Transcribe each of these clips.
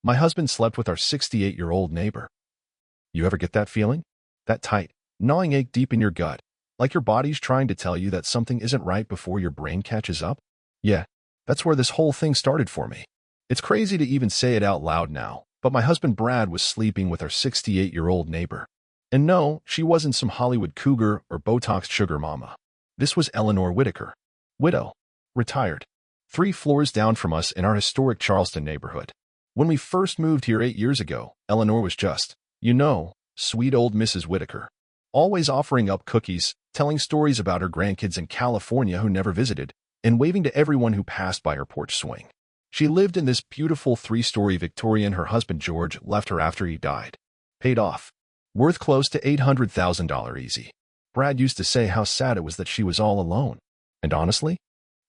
My husband slept with our 68-year-old neighbor. You ever get that feeling? That tight, gnawing ache deep in your gut, like your body's trying to tell you that something isn't right before your brain catches up? Yeah, that's where this whole thing started for me. It's crazy to even say it out loud now, but my husband Brad was sleeping with our 68-year-old neighbor. And no, she wasn't some Hollywood cougar or Botox sugar mama. This was Eleanor Whitaker, widow, retired, 3 floors down from us in our historic Charleston neighborhood. When we first moved here 8 years ago, Eleanor was just, sweet old Mrs. Whitaker, always offering up cookies, telling stories about her grandkids in California who never visited, and waving to everyone who passed by her porch swing. She lived in this beautiful 3-story Victorian her husband George left her after he died. Paid off. Worth close to $800,000 easy. Brad used to say how sad it was that she was all alone. And honestly,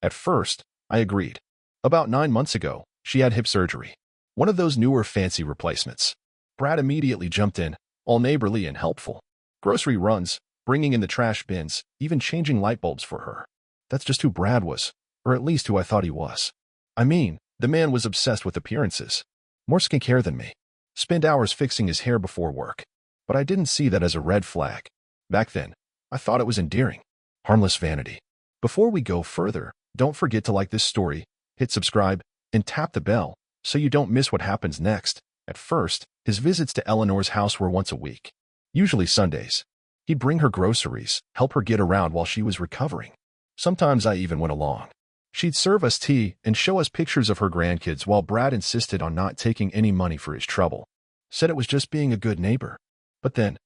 at first, I agreed. About 9 months ago, she had hip surgery. One of those newer fancy replacements. Brad immediately jumped in, all neighborly and helpful. Grocery runs, bringing in the trash bins, even changing light bulbs for her. That's just who Brad was, or at least who I thought he was. I mean, the man was obsessed with appearances. More skincare than me. Spent hours fixing his hair before work. But I didn't see that as a red flag. Back then, I thought it was endearing. Harmless vanity. Before we go further, don't forget to like this story, hit subscribe, and tap the bell so you don't miss what happens next. At first, his visits to Eleanor's house were once a week. Usually Sundays. He'd bring her groceries, help her get around while she was recovering. Sometimes I even went along. She'd serve us tea and show us pictures of her grandkids while Brad insisted on not taking any money for his trouble. Said it was just being a good neighbor. But then,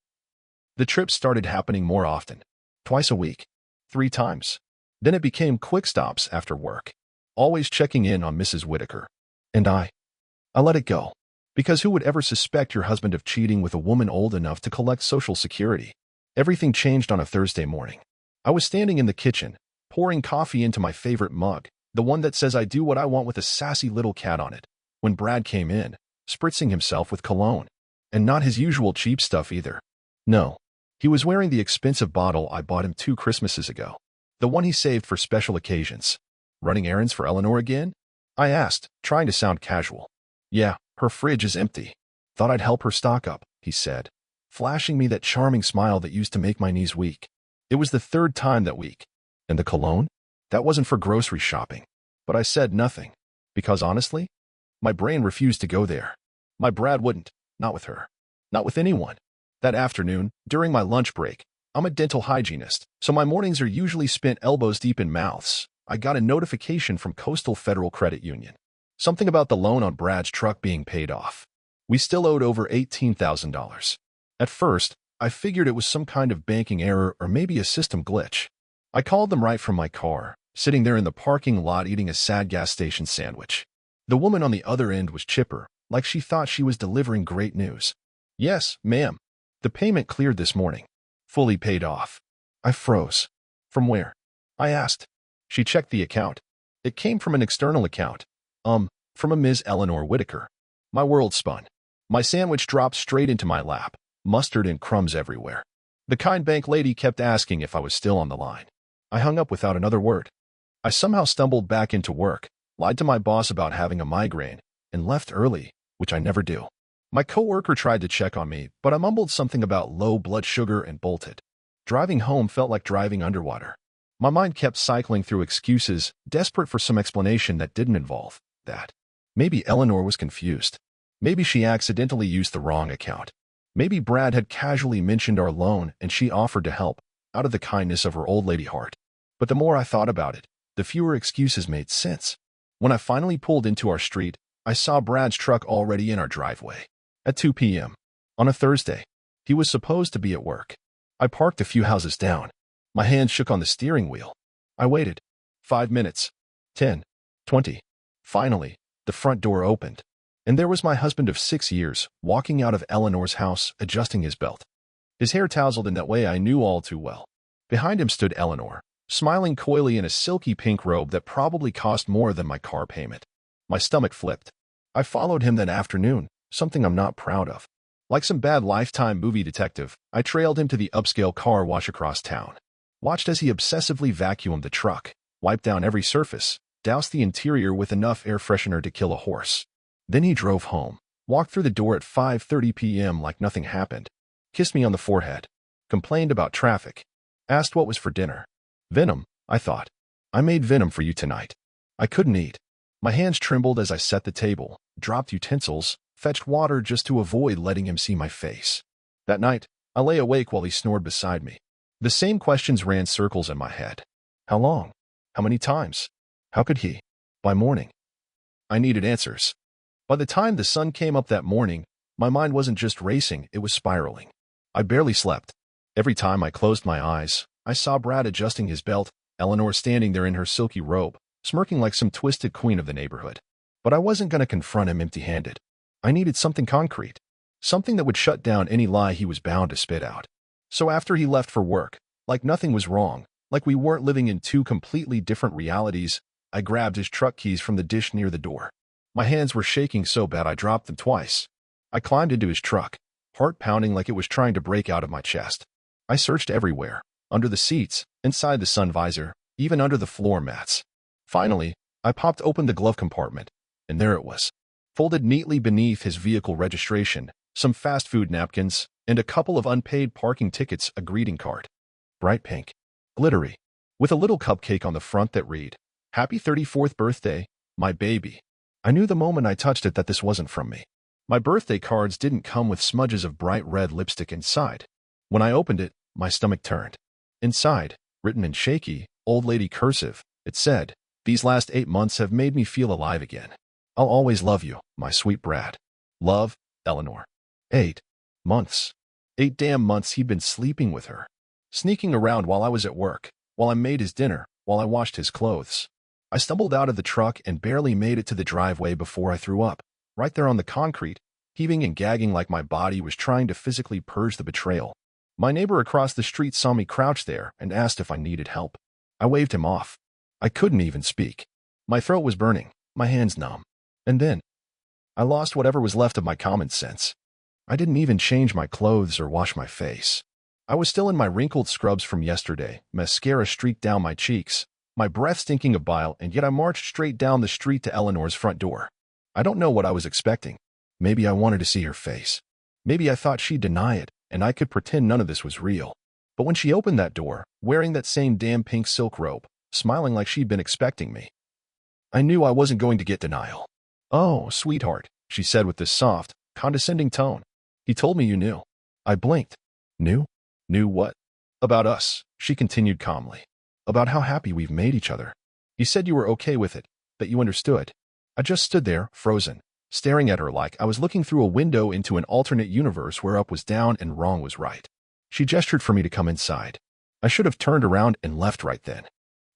the trips started happening more often. Twice a week. 3 times. Then it became quick stops after work. Always checking in on Mrs. Whitaker. And I let it go. Because who would ever suspect your husband of cheating with a woman old enough to collect Social Security? Everything changed on a Thursday morning. I was standing in the kitchen, pouring coffee into my favorite mug, the one that says I do what I want with a sassy little cat on it, when Brad came in, spritzing himself with cologne. And not his usual cheap stuff either. No, he was wearing the expensive bottle I bought him 2 Christmases ago. The one he saved for special occasions. Running errands for Eleanor again? I asked, trying to sound casual. Yeah, her fridge is empty. Thought I'd help her stock up, he said, flashing me that charming smile that used to make my knees weak. It was the 3rd time that week. And the cologne? That wasn't for grocery shopping. But I said nothing. Because honestly, my brain refused to go there. My Brad wouldn't. Not with her. Not with anyone. That afternoon, during my lunch break, I'm a dental hygienist, so my mornings are usually spent elbows deep in mouths. I got a notification from Coastal Federal Credit Union. Something about the loan on Brad's truck being paid off. We still owed over $18,000. At first, I figured it was some kind of banking error or maybe a system glitch. I called them right from my car, sitting there in the parking lot eating a sad gas station sandwich. The woman on the other end was chipper, like she thought she was delivering great news. Yes, ma'am. The payment cleared this morning. Fully paid off. I froze. From where? I asked. She checked the account. It came from an external account. From a Ms. Eleanor Whitaker. My world spun. My sandwich dropped straight into my lap, mustard and crumbs everywhere. The kind bank lady kept asking if I was still on the line. I hung up without another word. I somehow stumbled back into work, lied to my boss about having a migraine, and left early, which I never do. My coworker tried to check on me, but I mumbled something about low blood sugar and bolted. Driving home felt like driving underwater. My mind kept cycling through excuses, desperate for some explanation that didn't involve that. Maybe Eleanor was confused. Maybe she accidentally used the wrong account. Maybe Brad had casually mentioned our loan and she offered to help, out of the kindness of her old lady heart. But the more I thought about it, the fewer excuses made sense. When I finally pulled into our street, I saw Brad's truck already in our driveway. At 2 p.m. on a Thursday. He was supposed to be at work. I parked a few houses down. My hands shook on the steering wheel. I waited. 5 minutes. 10. 20. Finally, the front door opened. And there was my husband of 6 years, walking out of Eleanor's house, adjusting his belt. His hair tousled in that way I knew all too well. Behind him stood Eleanor, smiling coyly in a silky pink robe that probably cost more than my car payment. My stomach flipped. I followed him that afternoon, something I'm not proud of. Like some bad Lifetime movie detective, I trailed him to the upscale car wash across town. Watched as he obsessively vacuumed the truck, wiped down every surface, doused the interior with enough air freshener to kill a horse. Then he drove home, walked through the door at 5:30 p.m. like nothing happened, kissed me on the forehead, complained about traffic, asked what was for dinner. Venom, I thought. I made venom for you tonight. I couldn't eat. My hands trembled as I set the table, dropped utensils, fetched water just to avoid letting him see my face. That night, I lay awake while he snored beside me. The same questions ran circles in my head. How long? How many times? How could he? By morning, I needed answers. By the time the sun came up that morning, my mind wasn't just racing, it was spiraling. I barely slept. Every time I closed my eyes, I saw Brad adjusting his belt, Eleanor standing there in her silky robe, smirking like some twisted queen of the neighborhood. But I wasn't going to confront him empty-handed. I needed something concrete, something that would shut down any lie he was bound to spit out. So after he left for work, like nothing was wrong, like we weren't living in two completely different realities, I grabbed his truck keys from the dish near the door. My hands were shaking so bad I dropped them twice. I climbed into his truck, heart pounding like it was trying to break out of my chest. I searched everywhere, under the seats, inside the sun visor, even under the floor mats. Finally, I popped open the glove compartment, and there it was. Folded neatly beneath his vehicle registration, some fast food napkins, and a couple of unpaid parking tickets, a greeting card. Bright pink. Glittery. With a little cupcake on the front that read, "Happy 34th birthday, my baby." I knew the moment I touched it that this wasn't from me. My birthday cards didn't come with smudges of bright red lipstick inside. When I opened it, my stomach turned. Inside, written in shaky, old lady cursive, it said, "These last 8 months have made me feel alive again. I'll always love you, my sweet Brad. Love, Eleanor." 8 months. 8 damn months he'd been sleeping with her, sneaking around while I was at work, while I made his dinner, while I washed his clothes. I stumbled out of the truck and barely made it to the driveway before I threw up, right there on the concrete, heaving and gagging like my body was trying to physically purge the betrayal. My neighbor across the street saw me crouch there and asked if I needed help. I waved him off. I couldn't even speak. My throat was burning, my hands numb. And then, I lost whatever was left of my common sense. I didn't even change my clothes or wash my face. I was still in my wrinkled scrubs from yesterday, mascara streaked down my cheeks, my breath stinking of bile, and yet I marched straight down the street to Eleanor's front door. I don't know what I was expecting. Maybe I wanted to see her face. Maybe I thought she'd deny it, and I could pretend none of this was real. But when she opened that door, wearing that same damn pink silk robe, smiling like she'd been expecting me, I knew I wasn't going to get denial. "Oh, sweetheart," she said with this soft, condescending tone. "He told me you knew." I blinked. Knew? Knew what? "About us," she continued calmly. "About how happy we've made each other. He said you were okay with it, that you understood." I just stood there, frozen, staring at her like I was looking through a window into an alternate universe where up was down and wrong was right. She gestured for me to come inside. I should have turned around and left right then.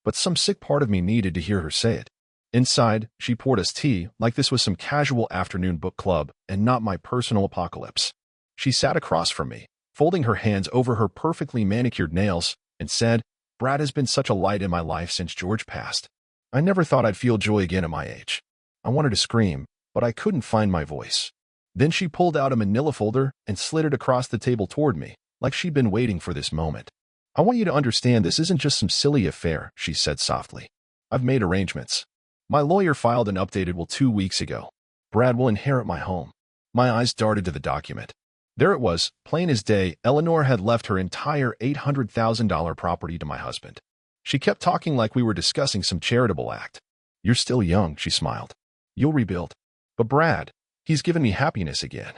But some sick part of me needed to hear her say it. Inside, she poured us tea like this was some casual afternoon book club and not my personal apocalypse. She sat across from me, folding her hands over her perfectly manicured nails, and said, "Brad has been such a light in my life since George passed. I never thought I'd feel joy again at my age." I wanted to scream, but I couldn't find my voice. Then she pulled out a manila folder and slid it across the table toward me, like she'd been waiting for this moment. "I want you to understand this isn't just some silly affair," she said softly. "I've made arrangements. My lawyer filed an updated will 2 weeks ago. Brad will inherit my home." My eyes darted to the document. There it was, plain as day. Eleanor had left her entire $800,000 property to my husband. She kept talking like we were discussing some charitable act. "You're still young," she smiled. "You'll rebuild. But Brad, he's given me happiness again.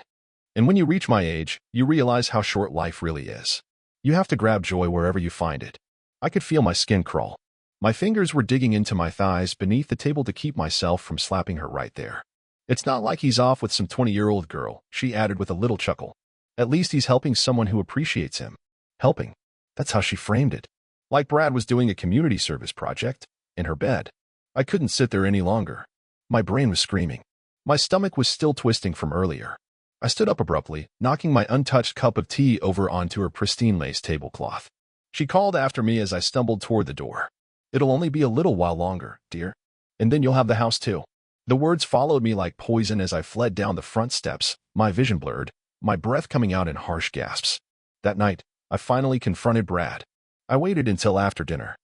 And when you reach my age, you realize how short life really is. You have to grab joy wherever you find it." I could feel my skin crawl. My fingers were digging into my thighs beneath the table to keep myself from slapping her right there. "It's not like he's off with some 20-year-old girl," she added with a little chuckle. "At least he's helping someone who appreciates him." Helping. That's how she framed it. Like Brad was doing a community service project. In her bed. I couldn't sit there any longer. My brain was screaming. My stomach was still twisting from earlier. I stood up abruptly, knocking my untouched cup of tea over onto her pristine lace tablecloth. She called after me as I stumbled toward the door. "It'll only be a little while longer, dear. And then you'll have the house too." The words followed me like poison as I fled down the front steps, my vision blurred, my breath coming out in harsh gasps. That night, I finally confronted Brad. I waited until after dinner.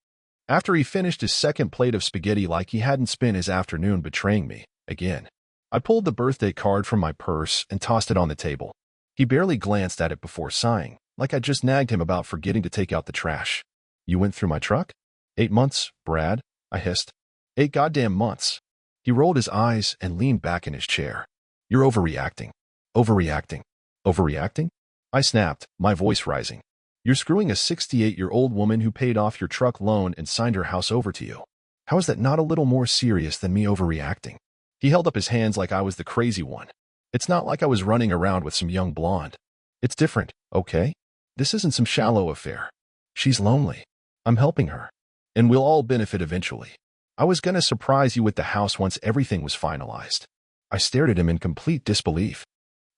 After he finished his second plate of spaghetti like he hadn't spent his afternoon betraying me, again. I pulled the birthday card from my purse and tossed it on the table. He barely glanced at it before sighing, like I just nagged him about forgetting to take out the trash. You went through my truck? 8 months, Brad, I hissed. 8 goddamn months. He rolled his eyes and leaned back in his chair. You're overreacting. Overreacting. Overreacting? I snapped, my voice rising. You're screwing a 68-year-old woman who paid off your truck loan and signed her house over to you. How is that not a little more serious than me overreacting? He held up his hands like I was the crazy one. It's not like I was running around with some young blonde. It's different, okay? This isn't some shallow affair. She's lonely. I'm helping her. And we'll all benefit eventually. I was gonna surprise you with the house once everything was finalized. I stared at him in complete disbelief.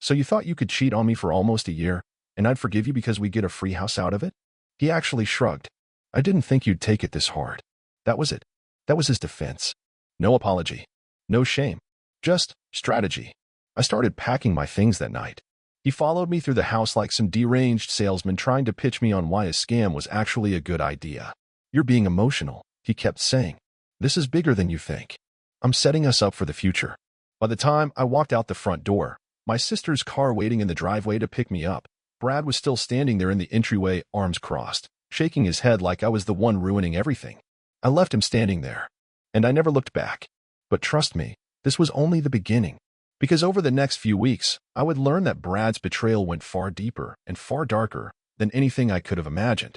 So you thought you could cheat on me for almost a year, and I'd forgive you because we get a free house out of it? He actually shrugged. I didn't think you'd take it this hard. That was it. That was his defense. No apology. No shame. Just strategy. I started packing my things that night. He followed me through the house like some deranged salesman trying to pitch me on why a scam was actually a good idea. You're being emotional, he kept saying. This is bigger than you think. I'm setting us up for the future. By the time I walked out the front door, my sister's car waiting in the driveway to pick me up, Brad was still standing there in the entryway, arms crossed, shaking his head like I was the one ruining everything. I left him standing there, and I never looked back. But trust me, this was only the beginning. Because over the next few weeks, I would learn that Brad's betrayal went far deeper and far darker than anything I could have imagined.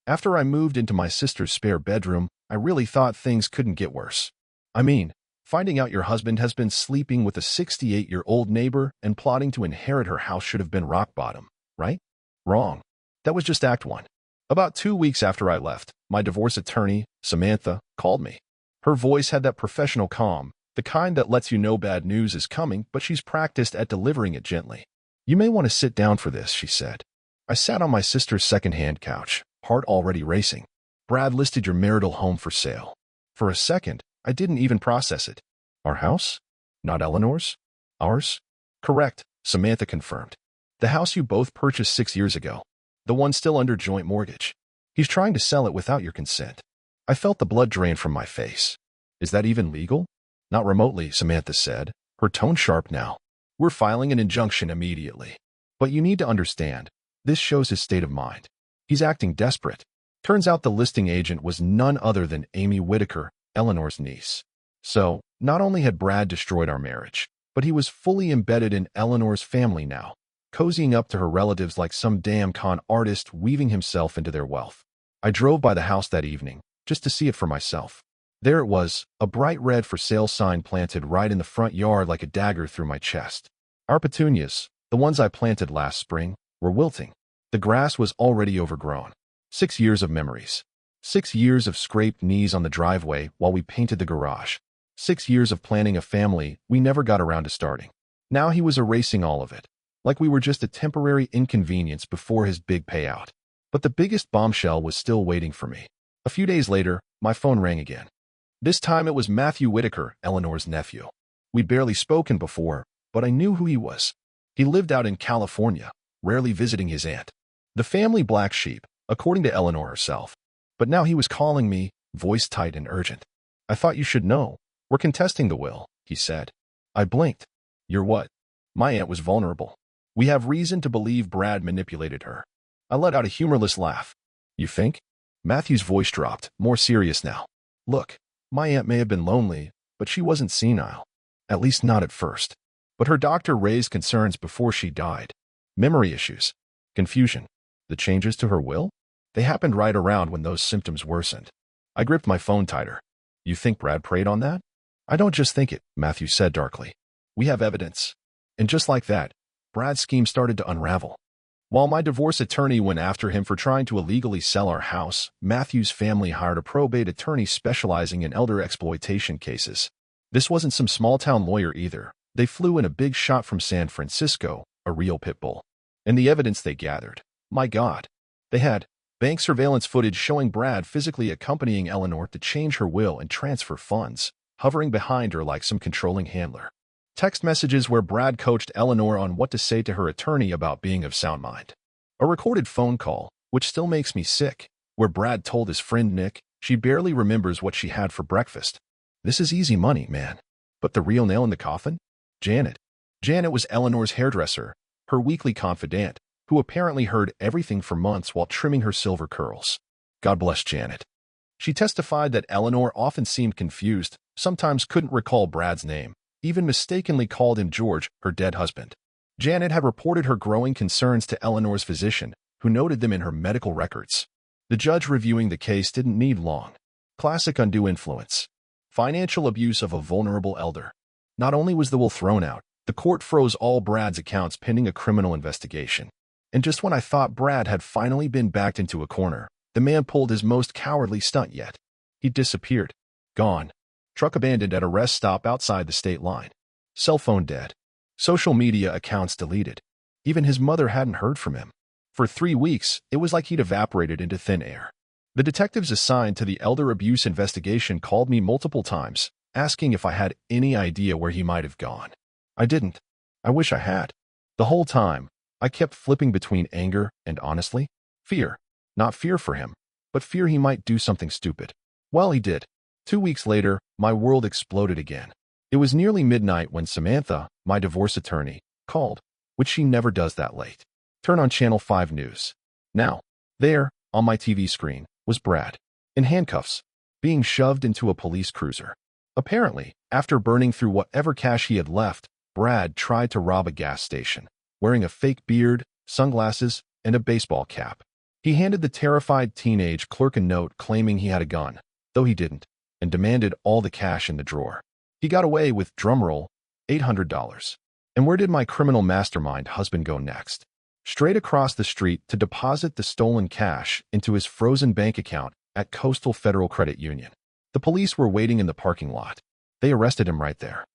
After I moved into my sister's spare bedroom, I really thought things couldn't get worse. I mean, finding out your husband has been sleeping with a 68-year-old neighbor and plotting to inherit her house should have been rock bottom, right? Wrong. That was just Act 1. About 2 weeks after I left, my divorce attorney, Samantha, called me. Her voice had that professional calm, the kind that lets you know bad news is coming, but she's practiced at delivering it gently. You may want to sit down for this, she said. I sat on my sister's second-hand couch, heart already racing. Brad listed your marital home for sale. For a second, I didn't even process it. Our house? Not Eleanor's? Ours? Correct, Samantha confirmed. The house you both purchased 6 years ago. The one still under joint mortgage. He's trying to sell it without your consent. I felt the blood drain from my face. Is that even legal? Not remotely, Samantha said, her tone sharp now. We're filing an injunction immediately. But you need to understand, this shows his state of mind. He's acting desperate. Turns out the listing agent was none other than Amy Whitaker, Eleanor's niece. So, not only had Brad destroyed our marriage, but he was fully embedded in Eleanor's family now, cozying up to her relatives like some damn con artist weaving himself into their wealth. I drove by the house that evening, just to see it for myself. There it was, a bright red for sale sign planted right in the front yard like a dagger through my chest. Our petunias, the ones I planted last spring, were wilting. The grass was already overgrown. 6 years of memories. 6 years of scraped knees on the driveway while we painted the garage. 6 years of planning a family we never got around to starting. Now he was erasing all of it, like we were just a temporary inconvenience before his big payout. But the biggest bombshell was still waiting for me. A few days later, my phone rang again. This time it was Matthew Whitaker, Eleanor's nephew. We'd barely spoken before, but I knew who he was. He lived out in California, rarely visiting his aunt. The family black sheep, according to Eleanor herself. But now he was calling me, voice tight and urgent. I thought you should know. We're contesting the will, he said. I blinked. You're what? My aunt was vulnerable. We have reason to believe Brad manipulated her. I let out a humorless laugh. You think? Matthew's voice dropped, more serious now. Look, my aunt may have been lonely, but she wasn't senile. At least not at first. But her doctor raised concerns before she died. Memory issues. Confusion. The changes to her will? They happened right around when those symptoms worsened. I gripped my phone tighter. You think Brad preyed on that? I don't just think it, Matthew said darkly. We have evidence. And just like that, Brad's scheme started to unravel. While my divorce attorney went after him for trying to illegally sell our house, Matthew's family hired a probate attorney specializing in elder exploitation cases. This wasn't some small-town lawyer either. They flew in a big shot from San Francisco, a real pit bull. And the evidence they gathered, my God. They had bank surveillance footage showing Brad physically accompanying Eleanor to change her will and transfer funds, hovering behind her like some controlling handler. Text messages where Brad coached Eleanor on what to say to her attorney about being of sound mind. A recorded phone call, which still makes me sick, where Brad told his friend Nick she barely remembers what she had for breakfast. This is easy money, man. But the real nail in the coffin? Janet. Janet was Eleanor's hairdresser, her weekly confidant, who apparently heard everything for months while trimming her silver curls. God bless Janet. She testified that Eleanor often seemed confused, sometimes couldn't recall Brad's name, even mistakenly called him George, her dead husband. Janet had reported her growing concerns to Eleanor's physician, who noted them in her medical records. The judge reviewing the case didn't need long. Classic undue influence. Financial abuse of a vulnerable elder. Not only was the will thrown out, the court froze all Brad's accounts pending a criminal investigation. And just when I thought Brad had finally been backed into a corner, the man pulled his most cowardly stunt yet. He disappeared. Gone. Truck abandoned at a rest stop outside the state line. Cell phone dead. Social media accounts deleted. Even his mother hadn't heard from him. For 3 weeks, it was like he'd evaporated into thin air. The detectives assigned to the elder abuse investigation called me multiple times, asking if I had any idea where he might have gone. I didn't. I wish I had. The whole time, I kept flipping between anger and, honestly, fear. Not fear for him, but fear he might do something stupid. Well, he did. 2 weeks later, my world exploded again. It was nearly midnight when Samantha, my divorce attorney, called, which she never does that late. Turn on Channel 5 News. Now, there, on my TV screen, was Brad, in handcuffs, being shoved into a police cruiser. Apparently, after burning through whatever cash he had left, Brad tried to rob a gas station, wearing a fake beard, sunglasses, and a baseball cap. He handed the terrified teenage clerk a note claiming he had a gun, though he didn't, and demanded all the cash in the drawer. He got away with, drumroll, $800. And where did my criminal mastermind husband go next? Straight across the street to deposit the stolen cash into his frozen bank account at Coastal Federal Credit Union. The police were waiting in the parking lot. They arrested him right there.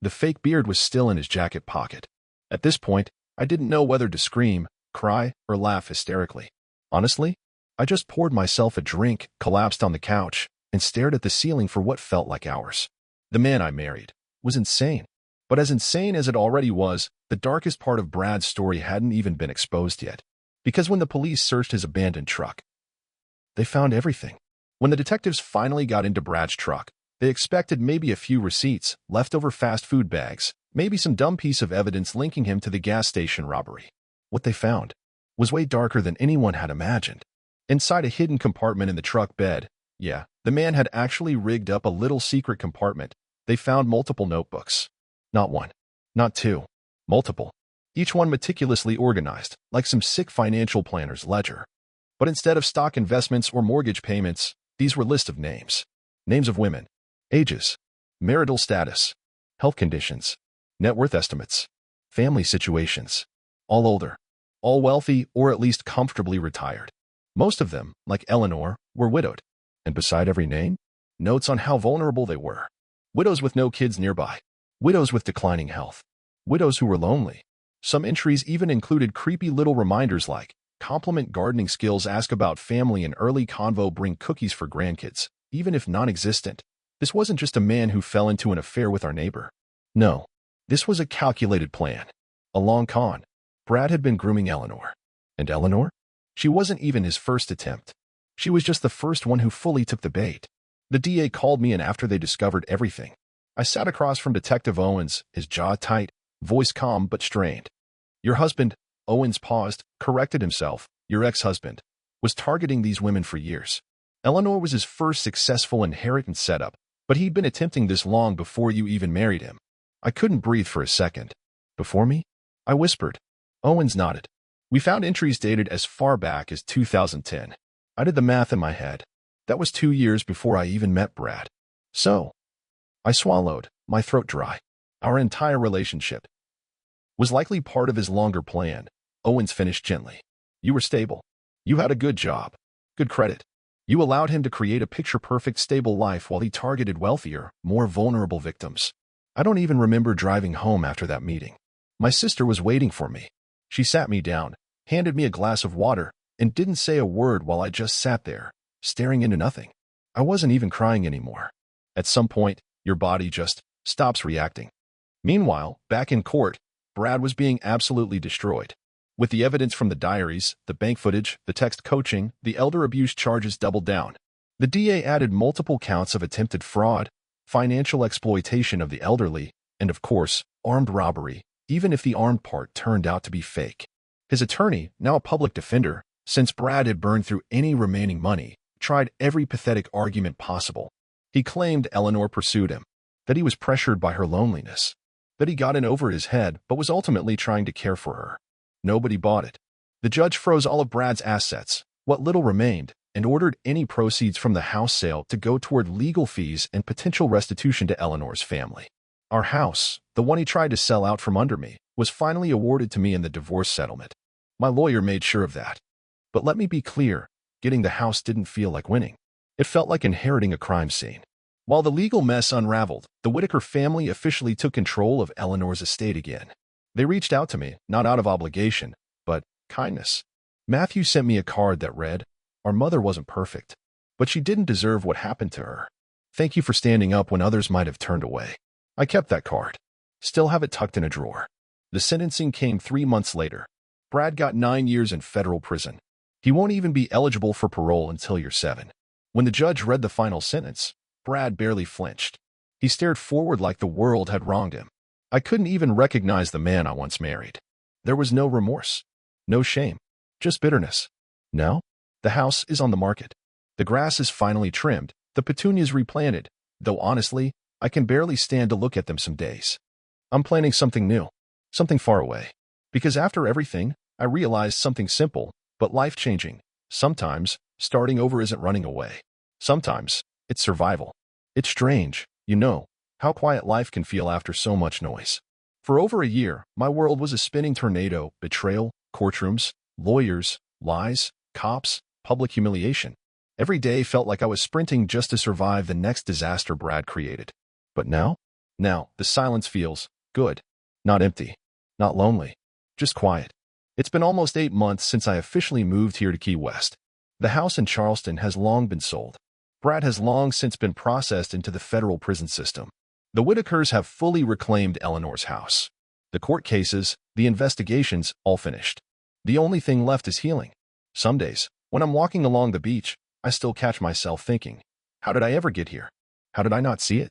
The fake beard was still in his jacket pocket. At this point, I didn't know whether to scream, cry, or laugh hysterically. Honestly, I just poured myself a drink, collapsed on the couch, and stared at the ceiling for what felt like hours. The man I married was insane. But as insane as it already was, the darkest part of Brad's story hadn't even been exposed yet. Because when the police searched his abandoned truck, they found everything. When the detectives finally got into Brad's truck, they expected maybe a few receipts, leftover fast food bags, maybe some dumb piece of evidence linking him to the gas station robbery. What they found was way darker than anyone had imagined. Inside a hidden compartment in the truck bed, yeah, the man had actually rigged up a little secret compartment. They found multiple notebooks. Not one, not two, multiple. Each one meticulously organized, like some sick financial planner's ledger. But instead of stock investments or mortgage payments, these were lists of names. Names of women, ages, marital status, health conditions, net worth estimates, family situations. All older, all wealthy or at least comfortably retired. Most of them, like Eleanor, were widowed. And beside every name, notes on how vulnerable they were. Widows with no kids nearby. Widows with declining health. Widows who were lonely. Some entries even included creepy little reminders like, compliment gardening skills, ask about family, and early convo, bring cookies for grandkids, even if non-existent. This wasn't just a man who fell into an affair with our neighbor. No, this was a calculated plan. A long con. Brad had been grooming Eleanor. And Eleanor? She wasn't even his first attempt. She was just the first one who fully took the bait. The DA called me in after they discovered everything. I sat across from Detective Owens, his jaw tight, voice calm but strained. Your husband, Owens paused, corrected himself, your ex-husband, was targeting these women for years. Eleanor was his first successful inheritance setup, but he'd been attempting this long before you even married him. I couldn't breathe for a second. Before me? I whispered. Owens nodded. We found entries dated as far back as 2010. I did the math in my head. That was 2 years before I even met Brad. So, I swallowed, my throat dry. Our entire relationship was likely part of his longer plan. Owens finished gently. You were stable. You had a good job. Good credit. You allowed him to create a picture-perfect stable life while he targeted wealthier, more vulnerable victims. I don't even remember driving home after that meeting. My sister was waiting for me. She sat me down, handed me a glass of water, and didn't say a word while I just sat there, staring into nothing. I wasn't even crying anymore. At some point, your body just stops reacting. Meanwhile, back in court, Brad was being absolutely destroyed. With the evidence from the diaries, the bank footage, the text coaching, the elder abuse charges doubled down. The DA added multiple counts of attempted fraud, financial exploitation of the elderly, And of course, armed robbery, even if the armed part turned out to be fake. His attorney, now a public defender, since Brad had burned through any remaining money, tried every pathetic argument possible. He claimed Eleanor pursued him, that he was pressured by her loneliness, that he got in over his head but was ultimately trying to care for her. Nobody bought it. The judge froze all of Brad's assets, what little remained, and ordered any proceeds from the house sale to go toward legal fees and potential restitution to Eleanor's family. Our house, the one he tried to sell out from under me, was finally awarded to me in the divorce settlement. My lawyer made sure of that. But let me be clear, getting the house didn't feel like winning. It felt like inheriting a crime scene. While the legal mess unraveled, the Whitaker family officially took control of Eleanor's estate again. They reached out to me, not out of obligation, but kindness. Matthew sent me a card that read, "Our mother wasn't perfect, but she didn't deserve what happened to her. Thank you for standing up when others might have turned away." I kept that card. Still have it tucked in a drawer. The sentencing came 3 months later. Brad got 9 years in federal prison. He won't even be eligible for parole until you're 7. When the judge read the final sentence, Brad barely flinched. He stared forward like the world had wronged him. I couldn't even recognize the man I once married. There was no remorse, no shame, just bitterness. Now, the house is on the market. The grass is finally trimmed, the petunias replanted, though honestly, I can barely stand to look at them some days. I'm planning something new, something far away. Because after everything, I realized something simple, but life-changing. Sometimes, starting over isn't running away. Sometimes, it's survival. It's strange, how quiet life can feel after so much noise. For over a year, my world was a spinning tornado: betrayal, courtrooms, lawyers, lies, cops, public humiliation. Every day felt like I was sprinting just to survive the next disaster Brad created. But now, the silence feels good. Not empty, not lonely, just quiet. It's been almost 8 months since I officially moved here to Key West. The house in Charleston has long been sold. Brad has long since been processed into the federal prison system. The Whitakers have fully reclaimed Eleanor's house. The court cases, the investigations, all finished. The only thing left is healing. Some days, when I'm walking along the beach, I still catch myself thinking, how did I ever get here? How did I not see it?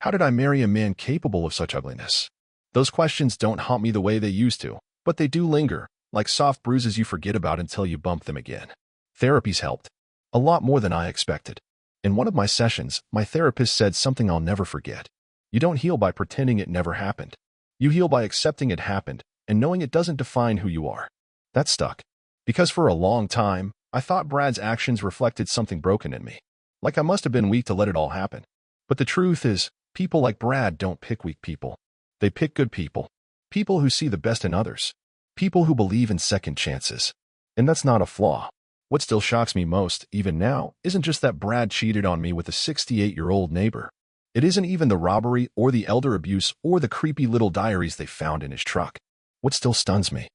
How did I marry a man capable of such ugliness? Those questions don't haunt me the way they used to, but they do linger, like soft bruises you forget about until you bump them again. Therapy's helped. A lot more than I expected. In one of my sessions, my therapist said something I'll never forget. You don't heal by pretending it never happened. You heal by accepting it happened and knowing it doesn't define who you are. That stuck. Because for a long time, I thought Brad's actions reflected something broken in me. Like I must have been weak to let it all happen. But the truth is, people like Brad don't pick weak people. They pick good people. People who see the best in others. People who believe in second chances. And that's not a flaw. What still shocks me most, even now, isn't just that Brad cheated on me with a 68-year-old neighbor. It isn't even the robbery or the elder abuse or the creepy little diaries they found in his truck. What still stuns me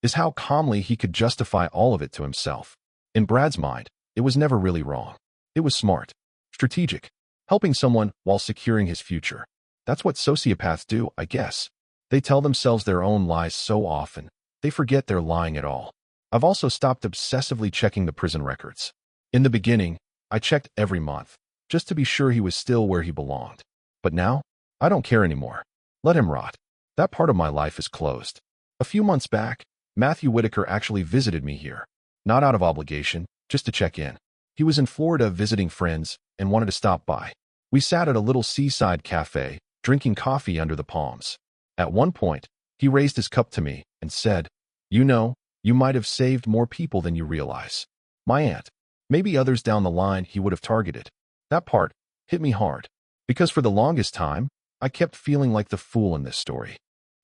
is how calmly he could justify all of it to himself. In Brad's mind, it was never really wrong. It was smart, strategic, helping someone while securing his future. That's what sociopaths do, I guess. They tell themselves their own lies so often, they forget they're lying at all. I've also stopped obsessively checking the prison records. In the beginning, I checked every month, just to be sure he was still where he belonged. But now, I don't care anymore. Let him rot. That part of my life is closed. A few months back, Matthew Whitaker actually visited me here. Not out of obligation, just to check in. He was in Florida visiting friends and wanted to stop by. We sat at a little seaside cafe, drinking coffee under the palms. At one point, he raised his cup to me and said, you might have saved more people than you realize. My aunt. Maybe others down the line he would have targeted. That part hit me hard, because for the longest time, I kept feeling like the fool in this story.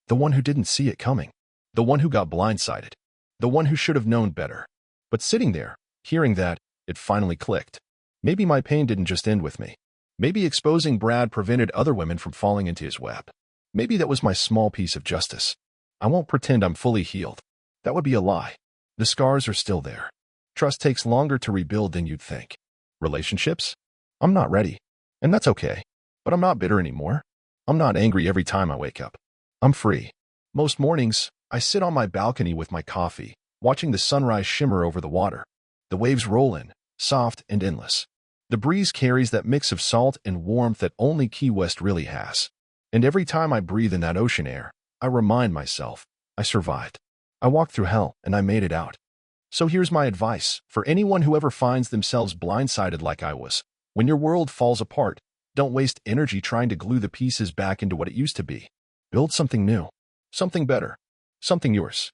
The one who didn't see it coming. The one who got blindsided. The one who should have known better. But sitting there, hearing that, it finally clicked. Maybe my pain didn't just end with me. Maybe exposing Brad prevented other women from falling into his web. Maybe that was my small piece of justice. I won't pretend I'm fully healed. That would be a lie. The scars are still there. Trust takes longer to rebuild than you'd think. Relationships? I'm not ready. And that's okay. But I'm not bitter anymore. I'm not angry every time I wake up. I'm free. Most mornings, I sit on my balcony with my coffee, watching the sunrise shimmer over the water. The waves roll in, soft and endless. The breeze carries that mix of salt and warmth that only Key West really has. And every time I breathe in that ocean air, I remind myself, I survived. I walked through hell and I made it out. So here's my advice for anyone who ever finds themselves blindsided like I was. When your world falls apart, don't waste energy trying to glue the pieces back into what it used to be. Build something new, something better, something yours.